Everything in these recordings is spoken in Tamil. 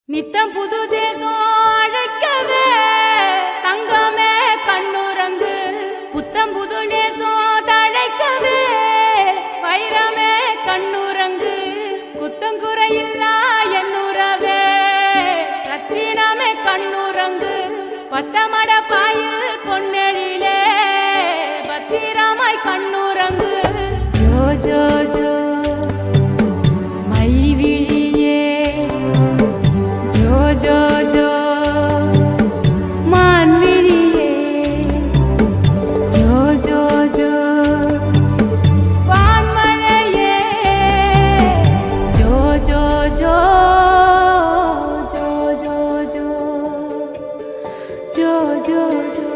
நித்தம் புது தேசம் அழைக்கவே தங்கமே கண்ணுறங்கு புத்தம் புது நேசம் தழைக்கவே வைரமே கண்ணுறங்கு குத்தங்குறையில்லா என்னுறவே ரத்தினமே கண்ணுறங்கு பத்தமட பாயில் பொன்னெழிலே பத்திரமாய் கண்ணுறங்கு ஜோ ஜோ ஜோ जो जो मानविड़िये जो जो जो वानमழையே जो जो जो जो जो जो जो जो जो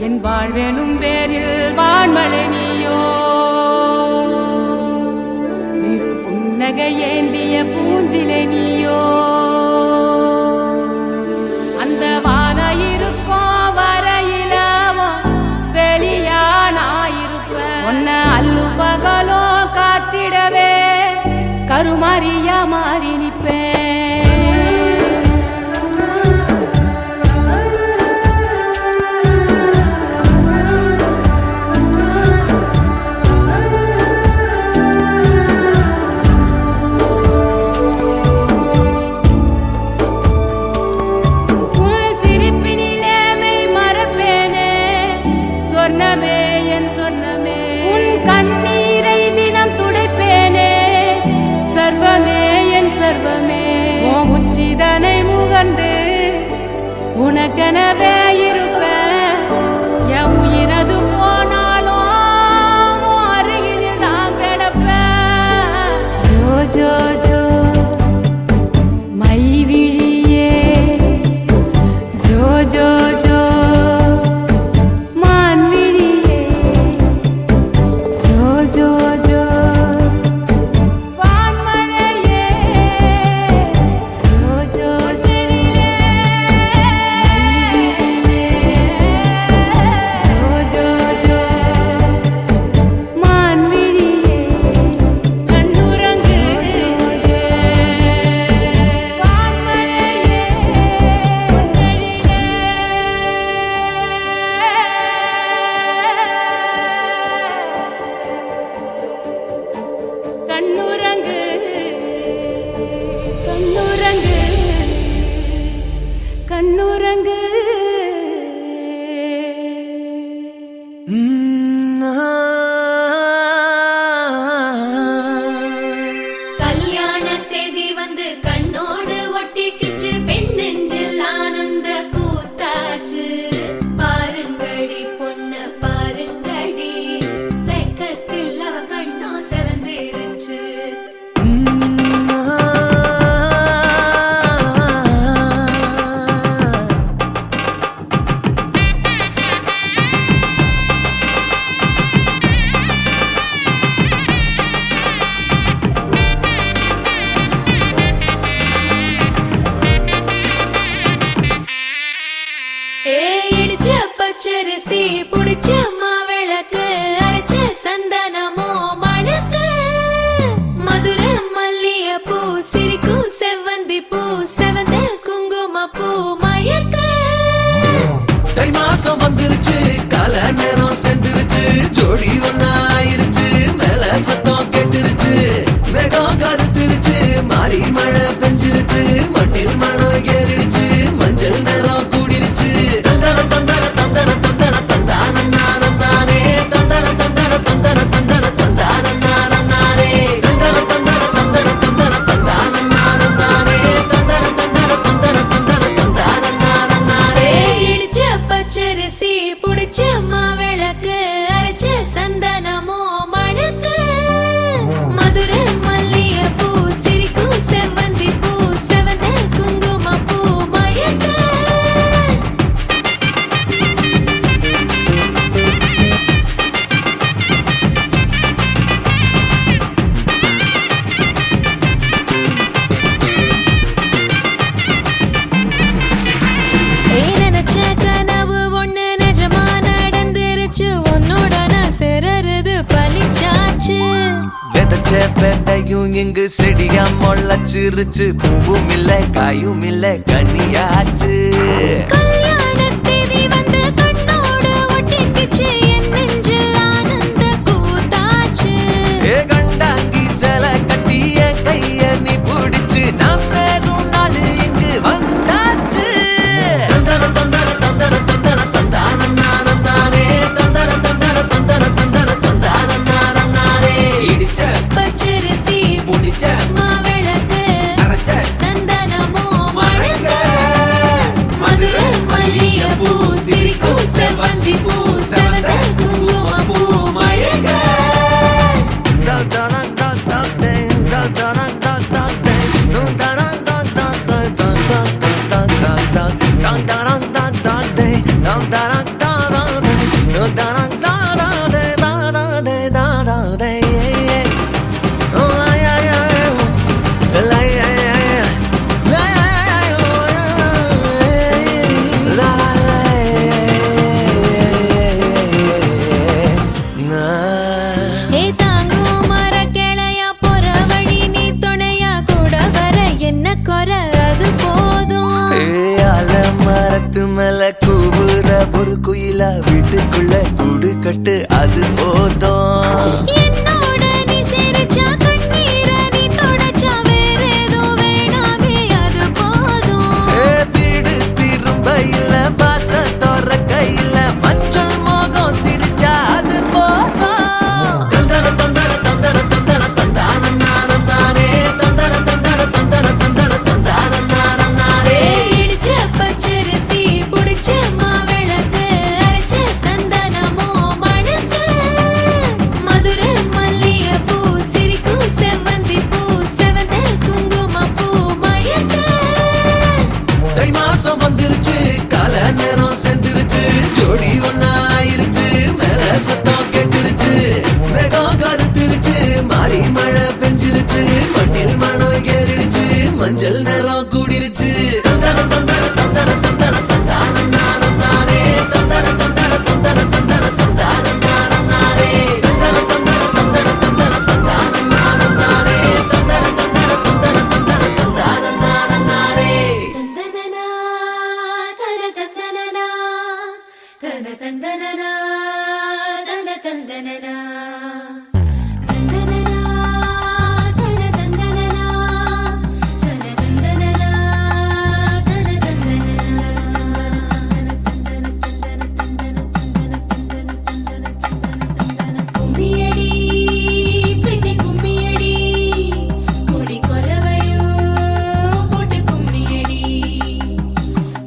என் வாழ்வெனும் பேரில் வான்மழை நீயோ சிறு புன்னகை ஏந்திய பூஞ்சிலை நீயோ அந்த வான இருக்கும் வரையிலவோ வெளியானாயிருப்ப உன்ன அல்லு பகலோ காத்திடவே கருமாரியா மாறி நிப்பேன் சொர்ணமே என் சொர்ணமே உன் கண்ணீரை தினம் துடைப்பேனே சர்வமே என் சர்வமே ஓ உச்சிதனை முகர்ந்து உனக்கெனவே இருப்பேன் என் உயிரது போனாலும் அருகில் தான் கிடப்பேன் ஜோ ஜோ ஜோ மைவிழியே ஜோ ஜோ ஜோ கண்ணுறங்கு கண்ணுறங்கு கண்ணுறங்கு கல்யாண தேதி வந்து கண்ணோடு ஒட்டிக்கிச்சு பெண் நெஞ்சில் ஆனந்த கூத்தாச்சு பாருங்கடி பொண்ணு பாருங்கடி வெக்கத்தில் அவ கண்ணோ செவந்திருச்சு இடிச்ச பச்சரிசி புடிச்ச மாவிளக்கு அரைச்ச சந்தனமோ மணக்கு மதுர மல்லிய பூ சிரிக்கும் செவ்வந்தி பூ செவந்த குங்கும பூ மயக்க தை மாசம் வந்துருச்சு கால நேரம் சென்றுருச்சு ஜோடி ஒன்னாயிருச்சு மேல சத்தம் கெட்டுருச்சு வேகம் கருத்துருச்சு மாறி மழை பெஞ்சிருச்சு மண்ணில் மணம் ஏறிடுச்சு மஞ்சள் நேரம் கூடிருச்சு தந்தர தந்தர தந்தர தந்தர தந்தானே தந்தர தந்தர தந்தர தந்தர தந்தானே தந்தர தந்தர தந்தர தந்தர தந்தானே தந்தர தந்தர தந்தர தந்தர தந்தானே இடிச்ச பச்சரிசி புடிச்ச மாவிளக்கு அரைச்ச சந்தனமோ மணக்கு மதுர மல்லிய பூ சிரிக்கும் செவ்வந்தி பூ செவ பேட்டையும் இங்கு செடியா முளைச்சிருச்சு. பூவும் இல்ல காயும் இல்ல கனியாச்சு. கல்யாணத்தேதி வந்து கண்ணோடு ஒட்டிக்கிச்சு, என் நெஞ்சில் ஆனந்த கூத்தாச்சு. ஏ கண்டாங்கி சிலை கட்டி என் கைய நீ பிடிச்சு, நாம் சேரும் நாள் இங்கு வந்தாச்சு. தந்தர தந்தர தந்தர தந்தர தந்தானே தந்தர தந்தர தந்தர தந்தர தந்தானே. இடிச்ச பச்சரிசி முடிச்ச மாவிளக்கு அரைச்ச சந்தனமோ மணக்க, மதுரை மல்லிகைப்பூ சிரிக்கும் செவ்வந்தி பூ செவந்த குங்குமப்பூ மயக்க. ஏ தாங்கும் மரக்கிளையா போற வழி நீ துணையா கூட வர என்ன குறை அது போதும். மரத்து மேல கூவுற ஒரு குயிலா வீட்டுக்குள்ள கூடு கட்டு அது போதும். என்னோட நீ சிரிச்சா கண்ணீரை நீ தொடச்சா வேற ஏதோ வேணாமே அது போதும். வீடு திரும்ப இல்ல பாச தோற கையில மஞ்சள் மோகம் சிரிச்சா அது போதும். தந்தர தந்தர தந்தர தந்தர தந்தானே தந்தர தந்தர தந்தர தந்தர தந்தானே. இடிச்ச பச்சரிசி புடிச்ச மாவிளக்கு அரைச்ச சந்தனமோ மணக்க, மதுரை மல்லிகைப்பூ சிரிக்கும் செவ்வந்தி பூ செவந்த குங்குமப்பூ மயக்க. தை மாசம் வந்துருச்சு, கால நேரம் செந்துருச்சு, ஜோடி ஒன்னாயிருச்சு, மேல சத்தம் கேட்டுருச்சு, மேகம் கருத்துருச்சு, மாறி மழை பெஞ்சிருச்சு, மண்ணில் மணம் ஏறிடுச்சு, மஞ்சள் நேரம் கூடிருச்சு. தந்தர தந்தர தந்தர தந்தர தந்தானே தந்தர தந்தர தந்தர தந்தர தந்தானே தந்தர தந்தர தந்தர தந்தர தந்தானே தந்தர தந்தர தந்தர தந்தர தந்தானே. தந்தனனா தன தந்தனனா தன தந்தனனா தன தந்தனனா தந்தனனா தன தந்தனனா தன தந்தனனா தன தந்தனனா. கும்மியடி பெண்ணே கும்மியடி, கொடி கொலவையோ போட்டு கும்மியடி.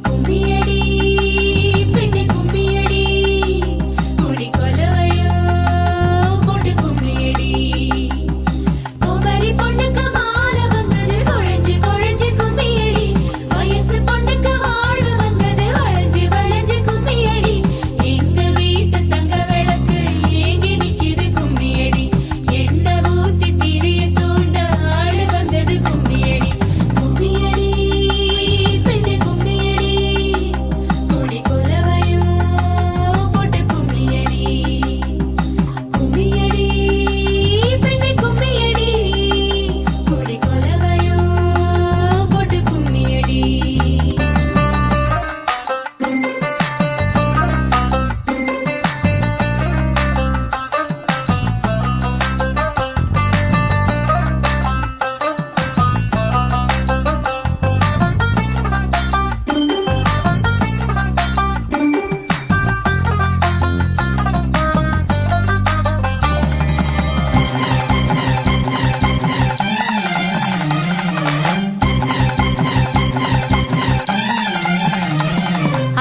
கும்மியடி பெண்ணே கும்மியடி, கொடி கொலவையோ போட்டு கும்மியடி. குமரி பொண்ணுக்கு மாலை வந்தது குழஞ்சு குழஞ்சு கும்மியடி, வயசு பொண்ணுக்கு வாழ்வு வந்தது வளைஞ்சு வளைஞ்சு கும்மியடி. எங்க வீட்டு தங்க விளக்கு ஏங்கி நிக்குது கும்மியடி, எண்ணெய் ஊத்தி திரிய தூண்ட ஆளு வந்தது கும்மியடி. கும்மியடி பெண்ணே கும்மியடி, கொடி கொலவையோ போட்டு கும்மியடி. கும்மியடி பெண்ணே கும்மியடி, கொடி கொலவையோ போட்டு கும்மியடி.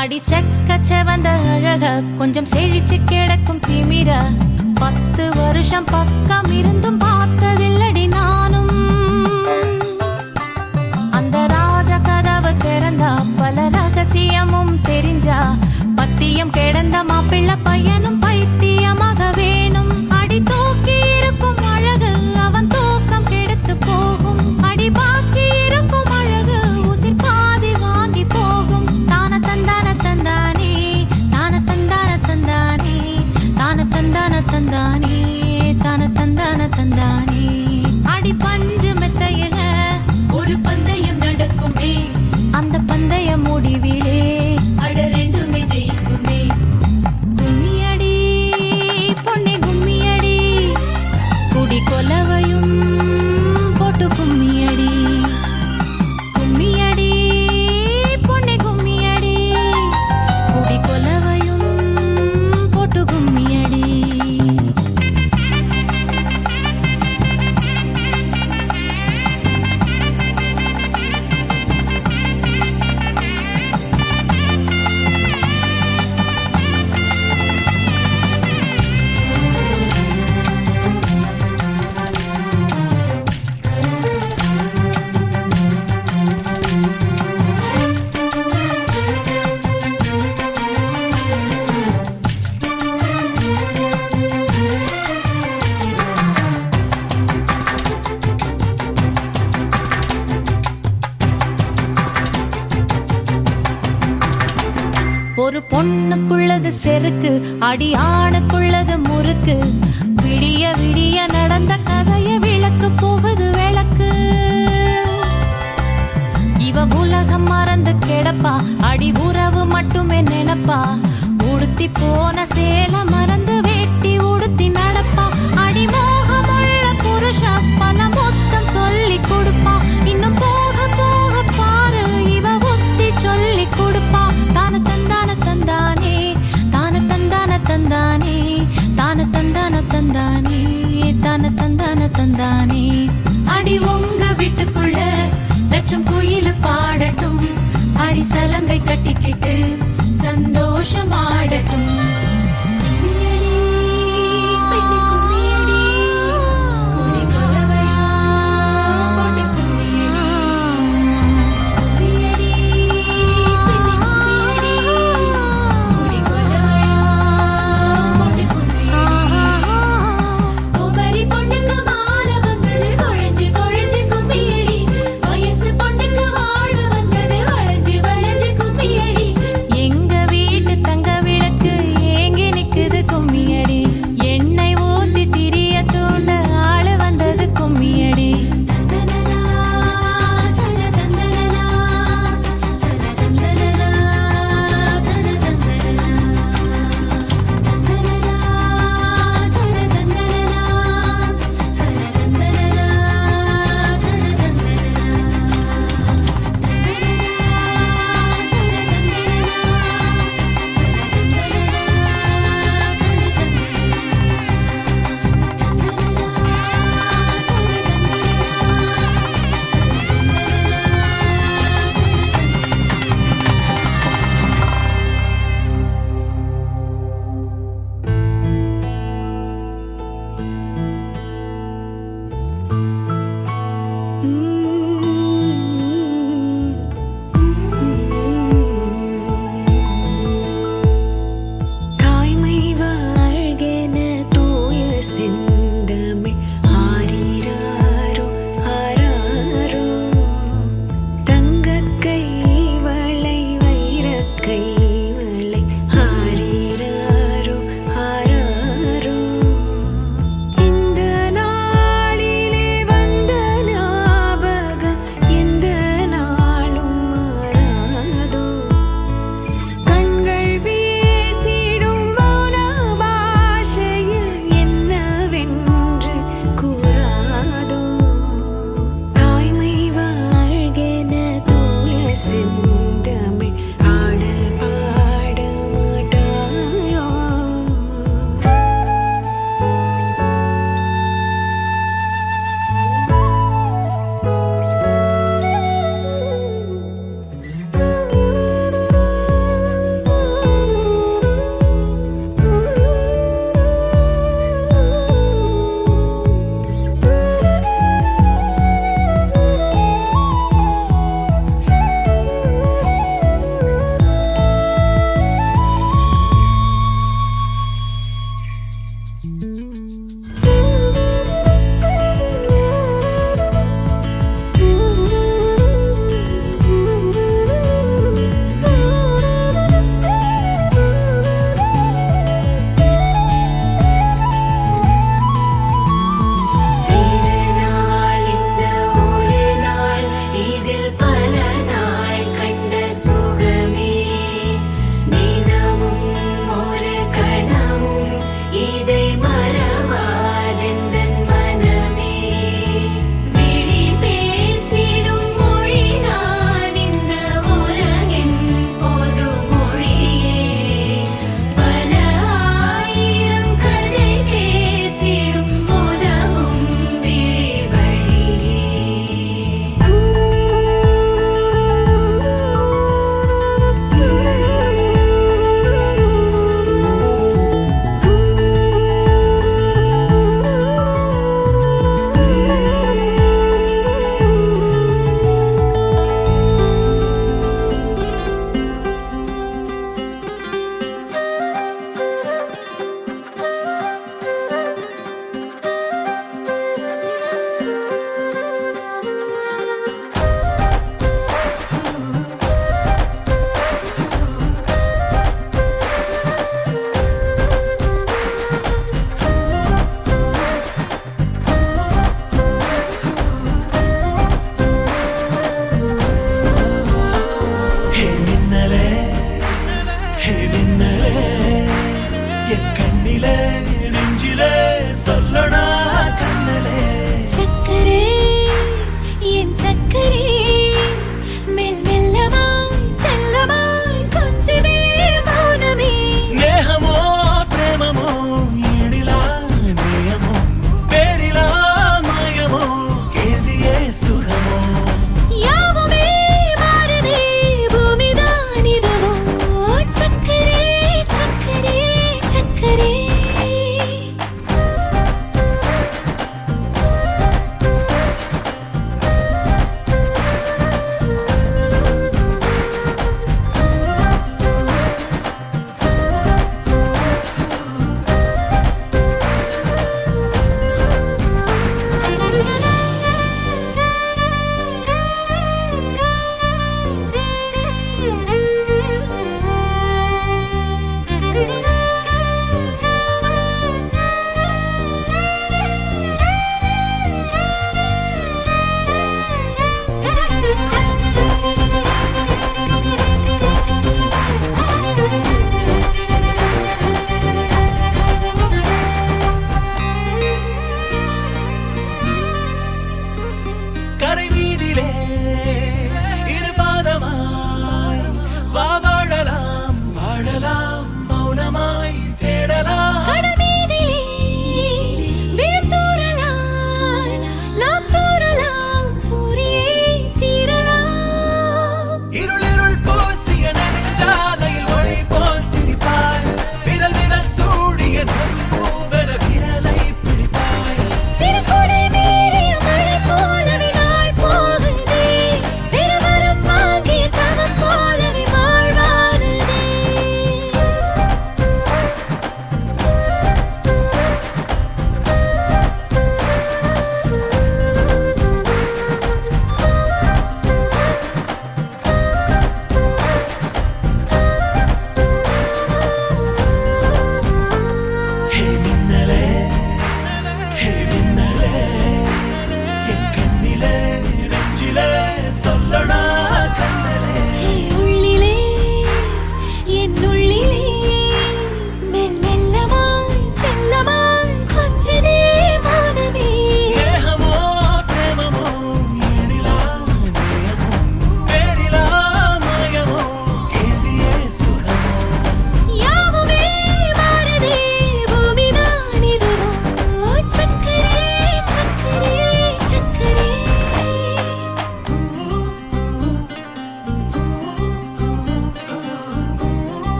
அடி செக்கச்ச வந்த அழக கொஞ்சம் செழிச்சு கிடக்கும் திமிர, 10 வருஷம் பக்கம் இருந்தும் பார்த்ததில்லடி நானும். அந்த ராஜ கதவு திறந்தா பல ரகசியமும் தெரிஞ்சா, பத்தியம் கிடந்த மாப்பிள்ளை பையனும் பைத்தியமாக வேணும். அடி தூக்கி இருக்கும் அழகு அவன் தூக்கம் கெடுத்து போகும், அடி பாக்கி இருக்கும் அழகு உசிர் பாதி வாங்கி போகும். தான தந்தான தந்தானே தான தந்தான தந்தானே தான தந்தான தந்தானே தான தந்தான தந்தானே. ஒரு பொண்ணுக்குள்ளது செருக்கு, அடி ஆணுக்குள்ளது முறுக்கு. விடிய விடிய நடந்த கதைய விளக்கு போகுது விளக்கு. இவ உலகம் மறந்து கிடப்பா, அடி உறவு மட்டுமே நினைப்பா. உடுத்தி போன சேல மறந்து வேட்டி உடுத்தி நடப்பா. அடி மோகமுள்ள புருஷா பல மொத்தம் சொல்லி கொடுப்பா. இன்னும் போக போக பாரு இவ புத்தி சொல்லி கொடுப்பா. தான தந்தான தந்தானே, தான தந்தான தந்தானே, தான தந்தான தந்தானே, தான தந்தான தந்தானே. அடி உங்க வீட்டுக்குள்ள லட்சம் குயில் பாடட்டும், அடி சலங்கை கட்டிக்கிட்டு சந்தோஷமாடட்டும். கும்மியடி, பெண்ணே கும்மியடி, குடி கொலவையா போட்டு கும்மியடி. கும்மியடி, பெண்ணே கும்மியடி, குடி கொலவையா போட்டு கும்மியடி. குமரி பொண்ணுக்கு மாலை வந்தது குழஞ்சு குழஞ்சு கும்மியடி. வயசு பொண்ணுக்கு வாழ்வு வந்தது வளைஞ்சு வளைஞ்சு கும்மியடி. எங்க வீட்டு தங்க விளக்கு